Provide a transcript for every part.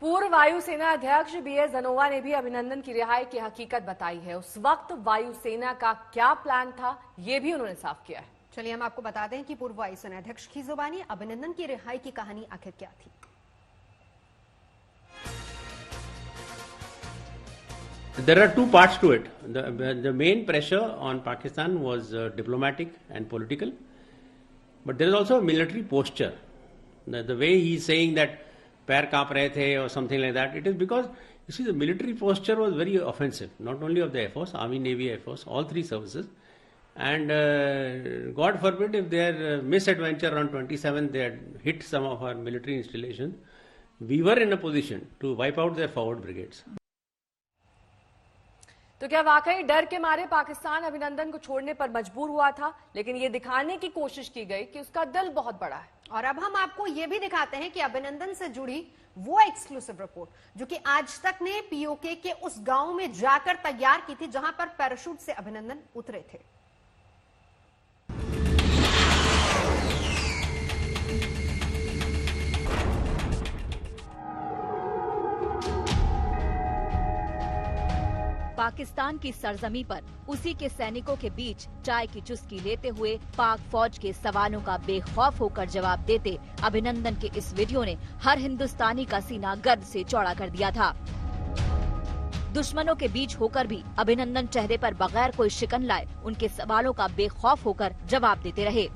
पूर्व वायुसेना अध्यक्ष बीएस धनोआ ने भी अभिनंदन की रिहाई की हकीकत बताई है। उस वक्त वायुसेना का क्या प्लान था, ये भी उन्होंने साफ किया है। चलिए हम आपको बता दें कि पूर्व वायुसेना अध्यक्ष की जुबानी अभिनंदन की रिहाई की कहानी आखिर क्या थी। There are two parts to it. The main pressure on Pakistan was diplomatic and political, but there is also a military posture. The way he is saying that पैर कांप रहे थे or something like that, it is because you see the military posture was very offensive, not only of the Air Force, Army, Navy, Air Force, all three services. And God forbid if their misadventure on 27 they had hit some of our military installations, we were in a position to wipe out their forward brigades. तो क्या वाकई डर के मारे पाकिस्तान अभिनंदन को छोड़ने पर मजबूर हुआ था? लेकिन ये दिखाने की कोशिश की गई कि उसका दिल बहुत बड़ा है। और अब हम आपको ये भी दिखाते हैं कि अभिनंदन से जुड़ी वो एक्सक्लूसिव रिपोर्ट जो कि आज तक ने पीओके के उस गांव में जाकर तैयार की थी जहां पर पैराशूट से अभिनंदन उतरे थे। पाकिस्तान की सरजमी पर उसी के सैनिकों के बीच चाय की चुस्की लेते हुए पाक फौज के सवालों का बेखौफ होकर जवाब देते अभिनंदन के इस वीडियो ने हर हिंदुस्तानी का सीना गर्व से चौड़ा कर दिया था। दुश्मनों के बीच होकर भी अभिनंदन चेहरे पर बगैर कोई शिकन लाए उनके सवालों का बेखौफ होकर जवाब देते रहे।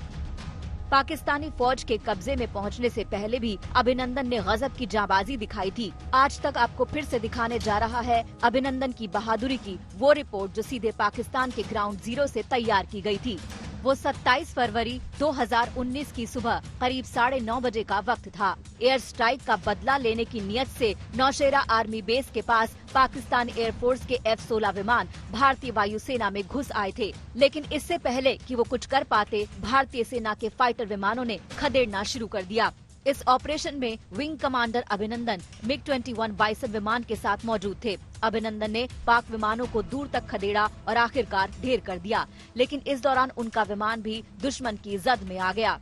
पाकिस्तानी फौज के कब्जे में पहुंचने से पहले भी अभिनंदन ने गजब की जांबाजी दिखाई थी। आज तक आपको फिर से दिखाने जा रहा है अभिनंदन की बहादुरी की वो रिपोर्ट जो सीधे पाकिस्तान के ग्राउंड जीरो से तैयार की गई थी। वो 27 फरवरी 2019 की सुबह करीब 9:30 बजे का वक्त था। एयर स्ट्राइक का बदला लेने की नियत से नौशेरा आर्मी बेस के पास पाकिस्तान एयरफोर्स के F-16 विमान भारतीय वायुसेना में घुस आए थे। लेकिन इससे पहले कि वो कुछ कर पाते, भारतीय सेना के फाइटर विमानों ने खदेड़ना शुरू कर दिया। इस ऑपरेशन में विंग कमांडर अभिनंदन MiG-21 बाइसन विमान के साथ मौजूद थे। अभिनंदन ने पाक विमानों को दूर तक खदेड़ा और आखिरकार ढेर कर दिया, लेकिन इस दौरान उनका विमान भी दुश्मन की जद में आ गया।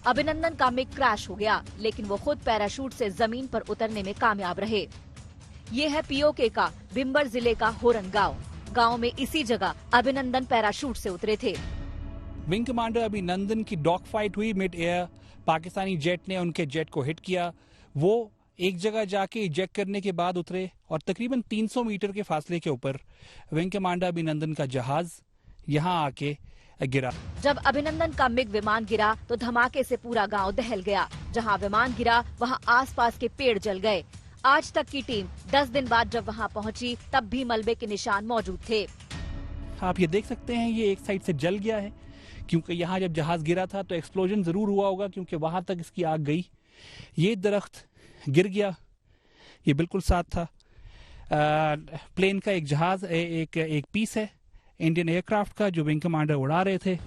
अभिनंदन का मिग क्रैश हो गया, लेकिन वो खुद पैराशूट से जमीन पर उतरने में कामयाब रहे। ये है पीओके का भिम्बर जिले का होरन गाँव में इसी जगह अभिनंदन पैराशूट से उतरे थे। विंग कमांडर अभिनंदन की डॉग फाइट हुई मिड एयर। पाकिस्तानी जेट ने उनके जेट को हिट किया। वो एक जगह जाके इजेक्ट करने के बाद उतरे और तकरीबन 300 मीटर के फासले के ऊपर विंग कमांडर अभिनंदन का जहाज यहाँ आके गिरा। जब अभिनंदन का मिग विमान गिरा तो धमाके से पूरा गांव दहल गया। जहां विमान गिरा वहां आसपास के पेड़ जल गए। आज तक की टीम 10 दिन बाद जब वहां पहुंची तब भी मलबे के निशान मौजूद थे। आप ये देख सकते हैं ये एक साइड से जल गया है, क्योंकि यहाँ जब जहाज गिरा था तो एक्सप्लोजन जरूर हुआ होगा, क्योंकि वहां तक इसकी आग गई। ये दरख्त गिर गया, ये बिल्कुल साथ था। प्लेन का एक जहाज एक पीस है इंडियन एयरक्राफ्ट का जो विंग कमांडर उड़ा रहे थे।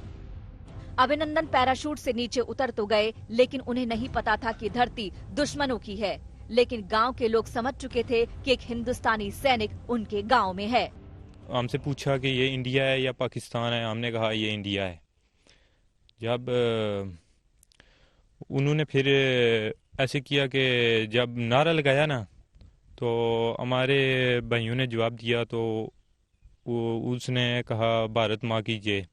अभिनंदन पैराशूट से नीचे उतर तो गए, लेकिन उन्हें नहीं पता था कि धरती दुश्मनों की है। लेकिन गांव के लोग समझ चुके थे कि एक हिंदुस्तानी सैनिक उनके गांव में है। हमसे पूछा कि ये इंडिया है या पाकिस्तान है, हमने कहा ये इंडिया है। जब उन्होंने फिर ऐसे किया कि जब नारा लगाया ना तो हमारे भाइयों ने जवाब दिया, तो उसने कहा भारत माँ की जय।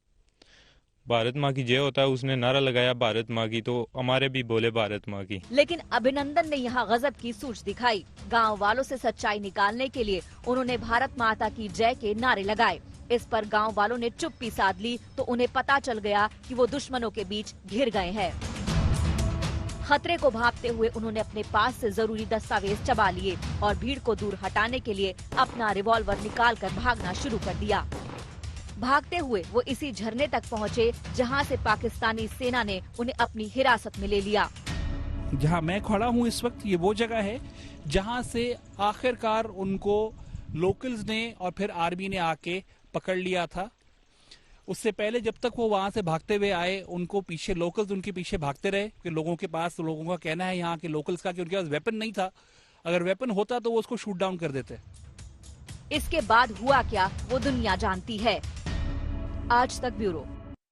भारत माँ की जय होता है, उसने नारा लगाया भारत माँ की, तो हमारे भी बोले भारत माँ की। लेकिन अभिनंदन ने यहाँ गजब की सूझ दिखाई। गांव वालों से सच्चाई निकालने के लिए उन्होंने भारत माता की जय के नारे लगाए। इस पर गांव वालों ने चुप्पी साध ली तो उन्हें पता चल गया कि वो दुश्मनों के बीच घिर गए हैं। खतरे को भांपते हुए उन्होंने अपने पास से जरूरी दस्तावेज चबा लिए और भीड़ को दूर हटाने के लिए अपना रिवॉल्वर निकालकर भागना शुरू कर दिया। भागते हुए वो इसी झरने तक पहुंचे जहां से पाकिस्तानी सेना ने उन्हें अपनी हिरासत में ले लिया। जहां मैं खड़ा हूं इस वक्त ये वो जगह है जहां से आखिरकार उनको लोकल्स ने और फिर आर्मी ने आके पकड़ लिया था। उससे पहले जब तक वो वहां से भागते हुए आए, उनको पीछे लोकल्स उनके पीछे भागते रहे कि लोगों का कहना है यहाँ के लोकल्स का कि उनके पास वेपन नहीं था। अगर वेपन होता तो वो उसको शूट डाउन कर देते। इसके बाद हुआ क्या वो दुनिया जानती है। आज तक ब्यूरो।